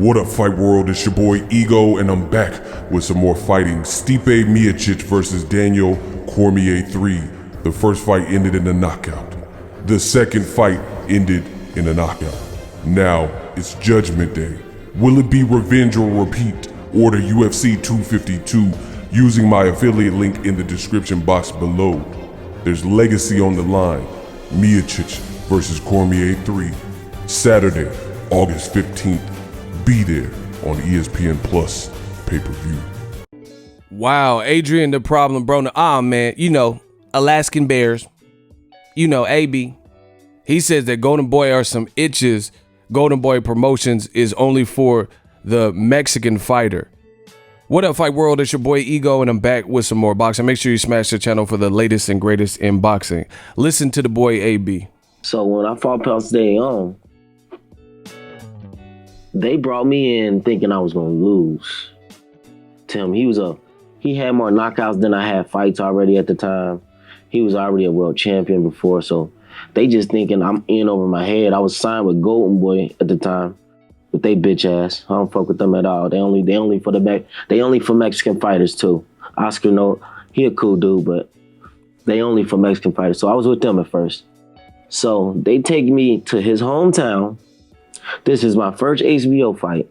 What up, Fight World? It's your boy Ego, and I'm back with some more fighting. Stipe Miocic versus Daniel Cormier 3. The first fight ended in a knockout. The second fight ended in a knockout. Now, it's Judgment Day. Will it be revenge or repeat? Order UFC 252 using my affiliate link in the description box below. There's legacy on the line. Miocic versus Cormier 3. Saturday, August 15th. Be there on ESPN Plus pay-per-view. Wow, Adrien the Problem Broner. Man, you know, Alaskan Bears. You know, AB. He says that GoldenBoy are some itches. GoldenBoy Promotions is only for the Mexican fighter. What up, Fight World? It's your boy Ego, and I'm back with some more boxing. Make sure you smash the channel for the latest and greatest in boxing. Listen to the boy AB. So when I fought Ponce de Leon, they brought me in thinking I was gonna lose. Tim, he had more knockouts than I had fights already at the time. He was already a world champion before, so they just thinking I'm in over my head. I was signed with GoldenBoy at the time, but they bitch ass. I don't fuck with them at all. They only for Mexican fighters too. Oscar, no, he a cool dude, but they only for Mexican fighters. So I was with them at first. So they take me to his hometown. This is my first HBO fight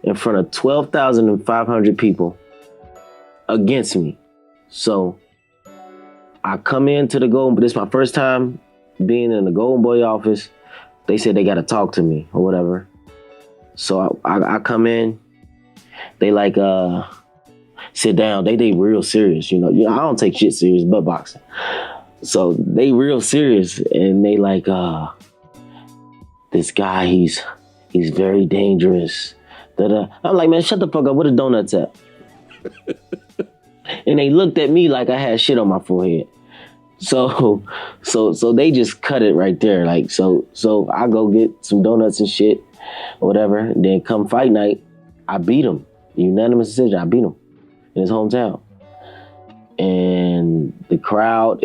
in front of 12,500 people against me. So I come into the but this is my first time being in the GoldenBoy office. They said they got to talk to me or whatever. So I come in. They like, sit down. They real serious. You know, I don't take shit serious but boxing. So they real serious, and they like, this guy, he's very dangerous. I'm like, man, shut the fuck up. Where the donuts at? And they looked at me like I had shit on my forehead. So they just cut it right there. Like, so I go get some donuts and shit, or whatever. And then come fight night, I beat him. Unanimous decision, I beat him in his hometown. And the crowd,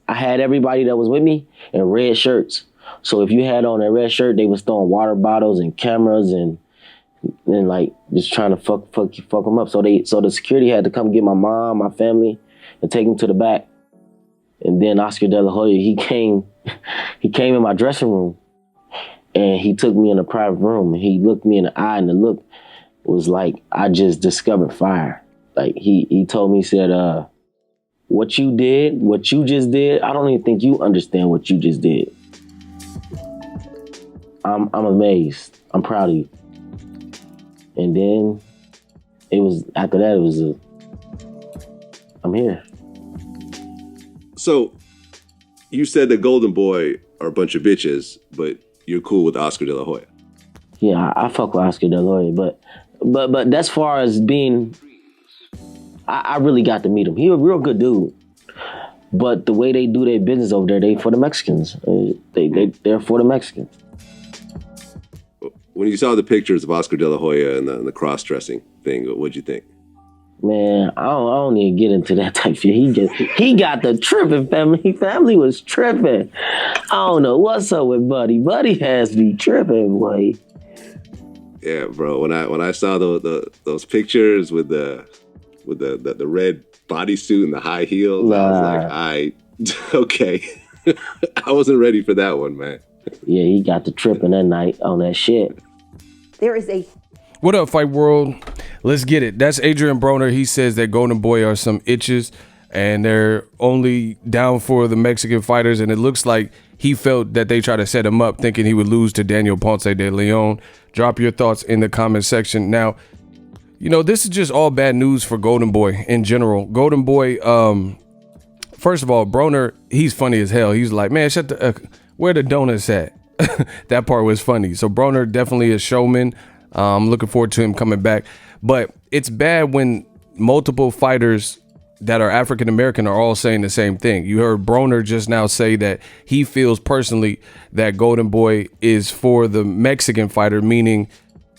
I had everybody that was with me in red shirts. So if you had on a red shirt, they was throwing water bottles and cameras and like just trying to fuck them up. So the security had to come get my mom, my family, and take them to the back. And then Oscar De La Hoya, he came in my dressing room, and he took me in a private room, and he looked me in the eye, and the look was like I just discovered fire. Like he told me, he said, what you just did, I don't even think you understand what you just did. I'm amazed. I'm proud of you. And then after that, I'm here. So you said that GoldenBoy are a bunch of bitches, but you're cool with Oscar De La Hoya. Yeah, I fuck with Oscar De La Hoya, but as far as being, I really got to meet him. He a real good dude. But the way they do their business over there, they for the Mexicans. They're for the Mexicans. When you saw the pictures of Oscar De La Hoya and the cross-dressing thing, what'd you think? Man, I don't even get into that type of shit. He got the tripping family. Family was tripping. I don't know what's up with Buddy. Buddy has me tripping, boy. Yeah, bro. When I saw those pictures with the red bodysuit and the high heels, I was like, okay. I wasn't ready for that one, man. Yeah, he got the tripping that night on that shit. What up, Fight World? Let's get it. That's Adrien Broner. He says that GoldenBoy are some itches, and they're only down for the Mexican fighters, and it looks like he felt that they tried to set him up thinking he would lose to Daniel Ponce de Leon. Drop your thoughts in the comment section. Now, this is just all bad news for GoldenBoy in general. GoldenBoy, first of all, Broner, he's funny as hell. He's like, man, where the donuts at? That part was funny. So Broner definitely a showman. I'm looking forward to him coming back. But it's bad when multiple fighters that are African-American are all saying the same thing. You heard Broner just now say that he feels personally that GoldenBoy is for the Mexican fighter, meaning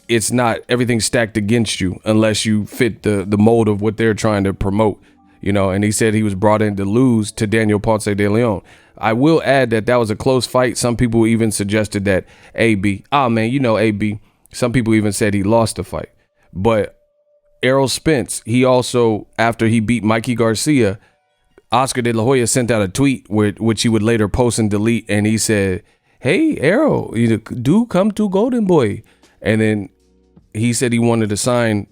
it's not everything stacked against you unless you fit the mold of what they're trying to promote. And he said he was brought in to lose to Daniel Ponce de Leon. I will add that was a close fight. Some people even suggested that AB, AB, Some people even said he lost the fight. But Errol Spence, he also, after he beat Mikey Garcia, Oscar De La Hoya sent out a tweet which he would later post and delete, and he said, "Hey, Errol, you do come to GoldenBoy." And then he said he wanted to sign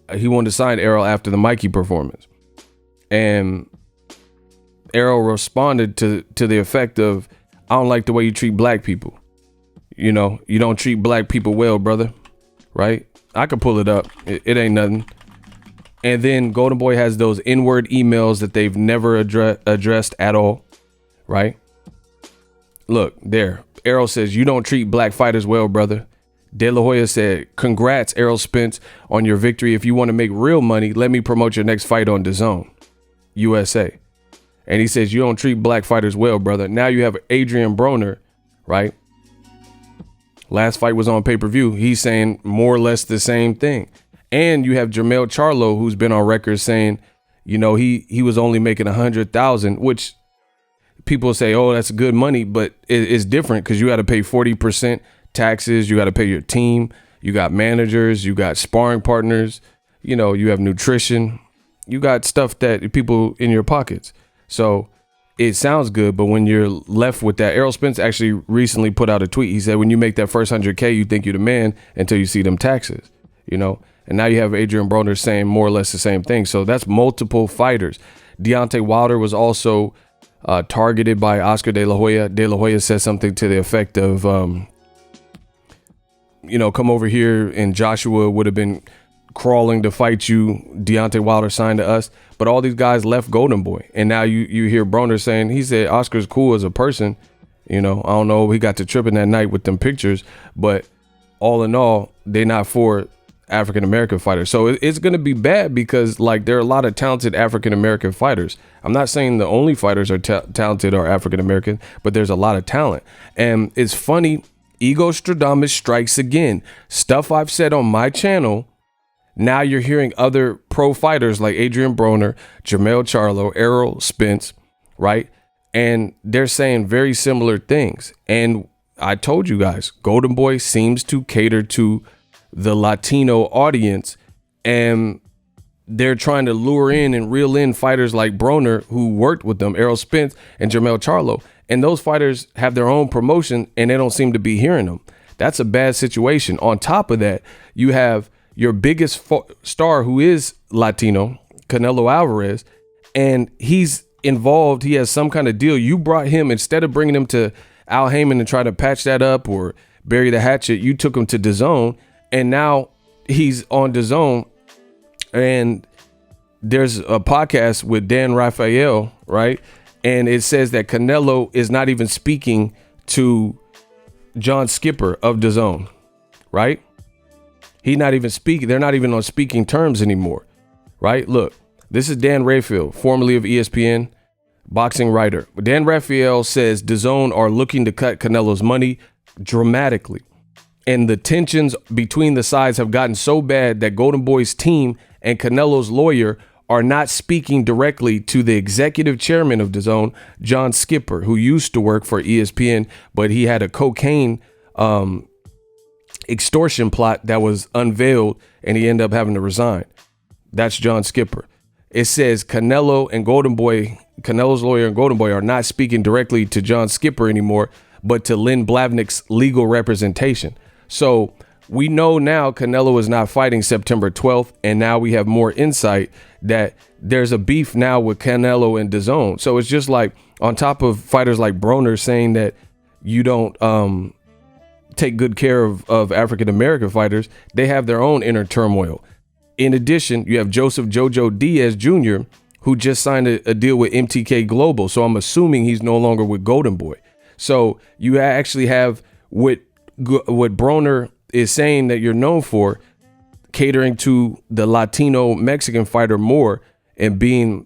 Errol after the Mikey performance. And Errol responded to the effect of, "I don't like the way you treat black people. You know, you don't treat black people well, brother." Right? I could pull it up. It ain't nothing. And then GoldenBoy has those N-word emails that they've never addressed at all. Right? Look, there. Errol says, "You don't treat black fighters well, brother." De La Hoya said, "Congrats, Errol Spence, on your victory. If you want to make real money, let me promote your next fight on DAZN, USA." And he says, "You don't treat black fighters well, brother." Now you have Adrian Broner, right? Last fight was on pay-per-view. He's saying more or less the same thing. And you have Jermell Charlo, who's been on record saying, you know, he was only making 100,000, which people say, oh, that's good money, but it's different because you got to pay 40% taxes. You got to pay your team. You got managers. You got sparring partners. You know, you have nutrition. You got stuff that people in your pockets. So it sounds good, but when you're left with that, Errol Spence actually recently put out a tweet. He said, when you make that first 100K, you think you're the man until you see them taxes, you know? And now you have Adrian Broner saying more or less the same thing. So that's multiple fighters. Deontay Wilder was also targeted by Oscar De La Hoya. De La Hoya said something to the effect of, you know, come over here, and Joshua would have been crawling to fight you. Deontay Wilder signed to us, but all these guys left GoldenBoy, and now you hear Broner saying, he said Oscar's cool as a person. You know, I don't know, he got to tripping that night with them pictures, but all in all, they're not for African American fighters. So it's going to be bad because, like, there are a lot of talented African American fighters. I'm not saying the only fighters are talented are African American, but there's a lot of talent. And it's funny, Ego Stradamus strikes again. Stuff I've said on my channel, now you're hearing other pro fighters like Adrian Broner, Jermell Charlo, Errol Spence, right? And they're saying very similar things. And I told you guys, GoldenBoy seems to cater to the Latino audience, and they're trying to lure in and reel in fighters like Broner, who worked with them, Errol Spence and Jermell Charlo. And those fighters have their own promotion, and they don't seem to be hearing them. That's a bad situation. On top of that, you have your biggest star, who is Latino, Canelo Alvarez, and he's involved. He has some kind of deal. You brought him, instead of bringing him to Al Heyman and try to patch that up or bury the hatchet, you took him to DAZN, and now he's on DAZN. And there's a podcast with Dan Rafael, right? And it says that Canelo is not even speaking to John Skipper of DAZN, right? He's not even speaking. They're not even on speaking terms anymore, right? Look, this is Dan Rafael, formerly of ESPN, boxing writer. Dan Rafael says DAZN are looking to cut Canelo's money dramatically. And the tensions between the sides have gotten so bad that GoldenBoy's team and Canelo's lawyer are not speaking directly to the executive chairman of DAZN, John Skipper, who used to work for ESPN, but he had a cocaine extortion plot that was unveiled, and he ended up having to resign. That's John Skipper. It says Canelo and GoldenBoy, Canelo's lawyer and GoldenBoy are not speaking directly to John Skipper anymore, but to Lynn Blavanik's legal representation. So we know now Canelo is not fighting September 12th, and now we have more insight that there's a beef now with Canelo and DAZN. So it's just like, on top of fighters like Broner saying that you don't take good care of African-American fighters, they have their own inner turmoil. In addition, you have Joseph Jojo Diaz Jr., who just signed a deal with MTK Global. So I'm assuming he's no longer with GoldenBoy. So you actually have what Broner is saying that you're known for, catering to the Latino Mexican fighter more and being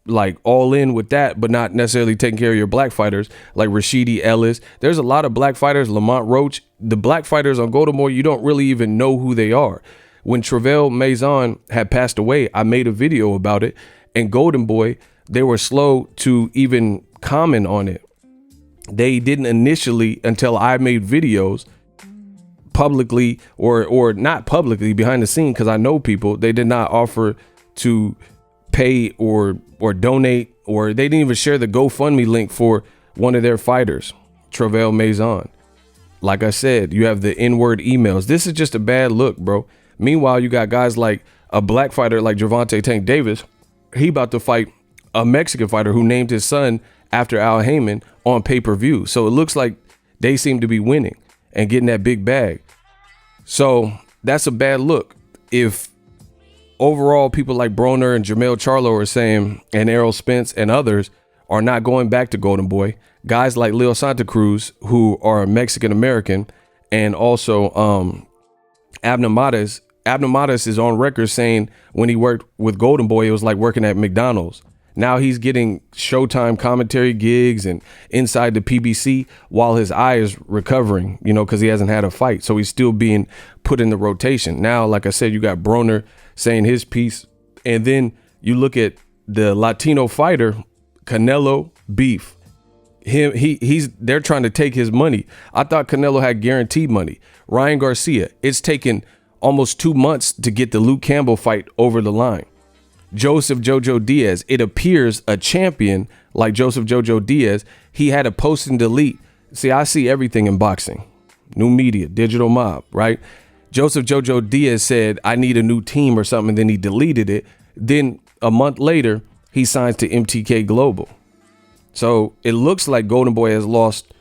like all in with that, but not necessarily taking care of your black fighters like Rashidi Ellis. There's a lot of black fighters, Lamont Roach. The black fighters on GoldenBoy, you don't really even know who they are. When Travell Maison had passed away, I made a video about it, and GoldenBoy, they were slow to even comment on it. They didn't initially, until I made videos, publicly or not publicly behind the scene, because I know people, they did not offer to pay or donate, or they didn't even share the GoFundMe link for one of their fighters, Canelo and DAZN. Like I said, you have the N-word emails. This is just a bad look, bro. Meanwhile, you got guys like a black fighter like Gervonta Tank Davis. He about to fight a Mexican fighter who named his son after Al Heyman on pay-per-view. So it looks like they seem to be winning and getting that big bag. So that's a bad look. If overall people like Broner and Jermell Charlo are saying, and Errol Spence and others are not going back to Golden Boy, guys like Leo Santa Cruz, who are Mexican-American, and also Abner Mares. Abner Mares is on record saying when he worked with Golden Boy, it was like working at McDonald's. Now he's getting Showtime commentary gigs and inside the PBC while his eye is recovering, you know, because he hasn't had a fight. So he's still being put in the rotation. Now, like I said, you got Broner saying his piece. And then you look at the Latino fighter, Canelo beef. They're trying to take his money. I thought Canelo had guaranteed money. Ryan Garcia, it's taken almost 2 months to get the Luke Campbell fight over the line. Joseph Jojo Diaz, it appears a champion like Joseph Jojo Diaz, he had a post and delete. See, I see everything in boxing. New media, digital mob, right? Joseph Jojo Diaz said, I need a new team or something, and then he deleted it. Then a month later, he signs to MTK Global. So it looks like Golden Boy has lost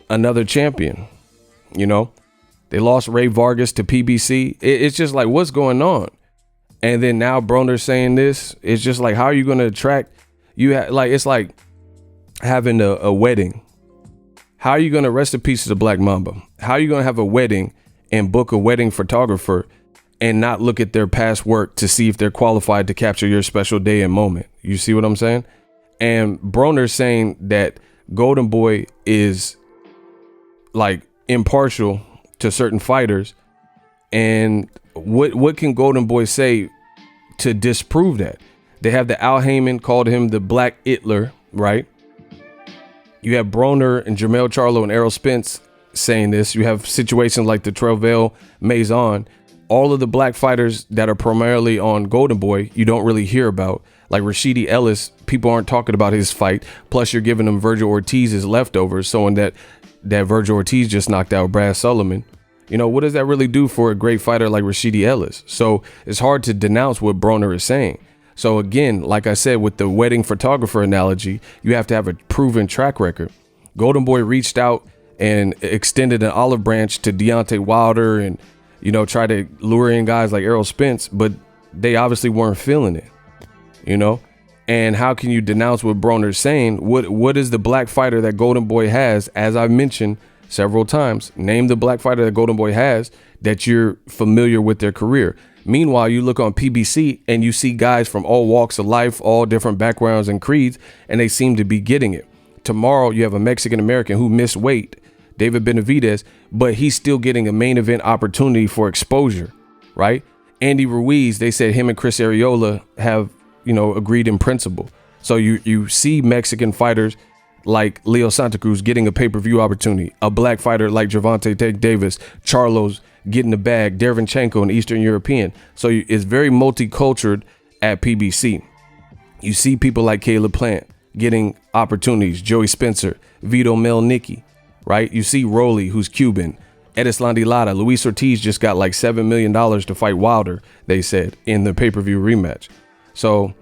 another champion. You know, they lost Ray Vargas to PBC. It's just like, what's going on? And then now Broner's saying this. It's just like, how are you going to attract? It's like having a wedding. How are you going to rest in peace to the Black Mamba? How are you going to have a wedding and book a wedding photographer and not look at their past work to see if they're qualified to capture your special day and moment? You see what I'm saying? And Broner's saying that Golden Boy is like impartial to certain fighters. And what can Golden Boy say to disprove that? They have the Al Heyman called him the Black Hitler, right? You have Broner and Jermell Charlo and Errol Spence saying this. You have situations like the Canelo and DAZN. All of the black fighters that are primarily on Golden Boy, you don't really hear about. Like Rashidi Ellis, people aren't talking about his fight. Plus, you're giving him Virgil Ortiz's leftovers, showing that Virgil Ortiz just knocked out Brad Sullivan. You know, what does that really do for a great fighter like Rashidi Ellis? So it's hard to denounce what Broner is saying. So again, like I said, with the wedding photographer analogy, you have to have a proven track record. Golden Boy reached out and extended an olive branch to Deontay Wilder and, you know, try to lure in guys like Errol Spence, but they obviously weren't feeling it, you know? And how can you denounce what Broner's saying? What is the black fighter that Golden Boy has, as I've mentioned several times? Name the black fighter that Golden Boy has that you're familiar with their career. Meanwhile, you look on PBC and you see guys from all walks of life, all different backgrounds and creeds, and they seem to be getting it. Tomorrow, you have a Mexican-American who missed weight, David Benavidez, but he's still getting a main event opportunity for exposure, right? Andy Ruiz, they said him and Chris Arreola have, you know, agreed in principle. So you see Mexican fighters like Leo Santa Cruz getting a pay-per-view opportunity, a black fighter like Gervonta Tank Davis, Charlo's getting the bag, Derevyanchenko, an Eastern European. So it's very multicultural at PBC. You see people like Caleb Plant getting opportunities, Joey Spencer, Vito Melnicki, right? You see Rolly, who's Cuban, Edislandi Lara, Luis Ortiz just got like $7 million to fight Wilder, they said, in the pay-per-view rematch. So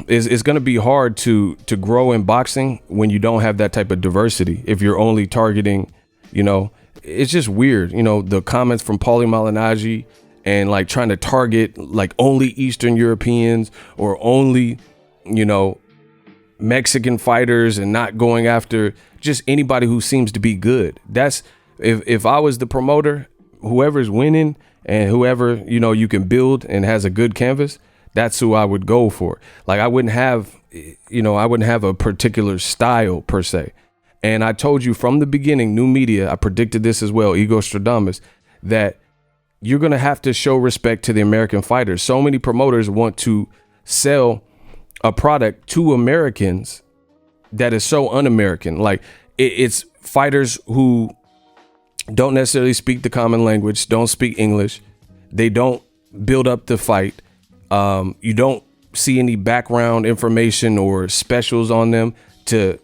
it's going to be hard to grow in boxing when you don't have that type of diversity. If you're only targeting, you know, it's just weird. You know, the comments from Paulie Malignaggi and like trying to target like only Eastern Europeans or only, you know, Mexican fighters and not going after just anybody who seems to be good. That's if I was the promoter, whoever's winning and whoever, you know, you can build and has a good canvas, that's who I would go for. Like I wouldn't have a particular style per se. And I told you from the beginning, new media, I predicted this as well, Ego Stradamus, that you're going to have to show respect to the American fighters. So many promoters want to sell a product to Americans that is so un-American. Like it's fighters who don't necessarily speak the common language, don't speak English. They don't build up the fight. You don't see any background information or specials on them to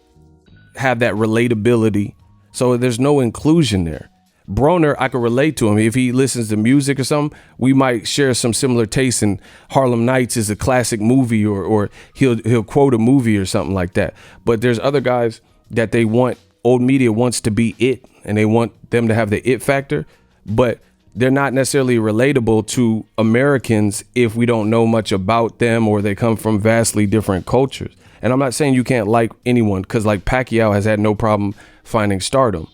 have that relatability. So there's no inclusion there. Broner, I could relate to him. If he listens to music or something, we might share some similar tastes, and Harlem Nights is a classic movie, or he'll quote a movie or something like that. But there's other guys that they want, old media wants to be it, and they want them to have the it factor, but they're not necessarily relatable to Americans if we don't know much about them or they come from vastly different cultures. And I'm not saying you can't like anyone, because like Pacquiao has had no problem finding stardom,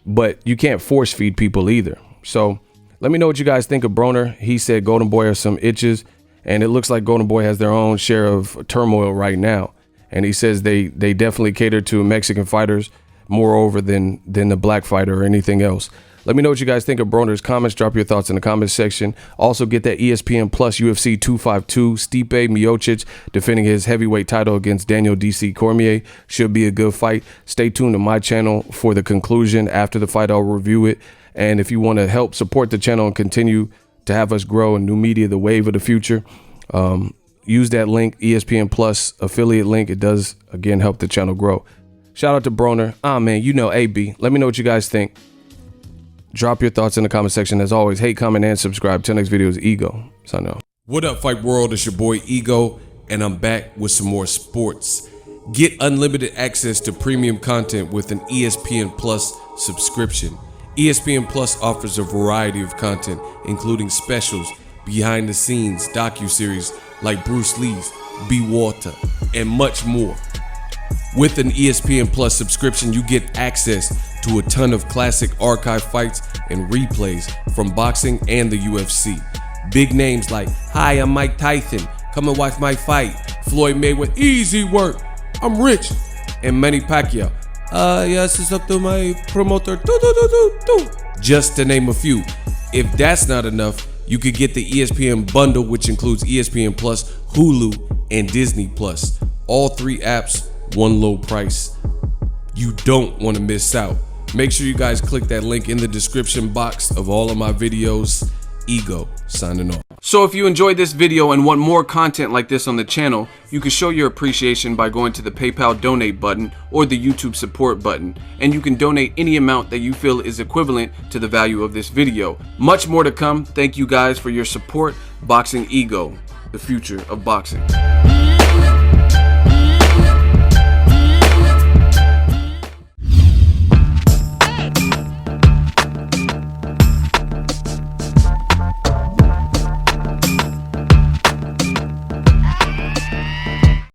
but you can't force feed people either. So let me know what you guys think of Broner. He said GoldenBoy are some itches, and it looks like GoldenBoy has their own share of turmoil right now. And he says they definitely cater to Mexican fighters moreover than the black fighter or anything else. Let me know what you guys think of Broner's comments. Drop your thoughts in the comments section. Also get that ESPN Plus UFC 252 Stipe Miocic defending his heavyweight title against Daniel DC Cormier. Should be a good fight. Stay tuned to my channel for the conclusion. After the fight, I'll review it. And if you want to help support the channel and continue to have us grow in new media, the wave of the future, use that link, ESPN Plus affiliate link. It does, again, help the channel grow. Shout out to Broner. Man, you know AB. Let me know what you guys think. Drop your thoughts in the comment section. As always, hate, comment, and subscribe. Till next video is Ego. Sign off. What up, Fight World? It's your boy Ego, and I'm back with some more sports. Get unlimited access to premium content with an ESPN Plus subscription. ESPN Plus offers a variety of content, including specials, behind the scenes, docuseries like Bruce Lee's Be Water, and much more. With an ESPN Plus subscription, you get access to a ton of classic archive fights and replays from boxing and the UFC. Big names like, "Hi, I'm Mike Tyson. Come and watch my fight." Floyd Mayweather, "Easy work. I'm rich." And Manny Pacquiao, "Yes, it's up to my promoter." Just to name a few. If that's not enough, you could get the ESPN bundle, which includes ESPN Plus, Hulu, and Disney Plus. All three apps, one low price. You don't want to miss out. Make sure you guys click that link in the description box of all of my videos. Ego, signing off. So if you enjoyed this video and want more content like this on the channel, you can show your appreciation by going to the PayPal donate button or the YouTube support button, and you can donate any amount that you feel is equivalent to the value of this video. Much more to come. Thank you guys for your support. Boxing Ego, the future of boxing.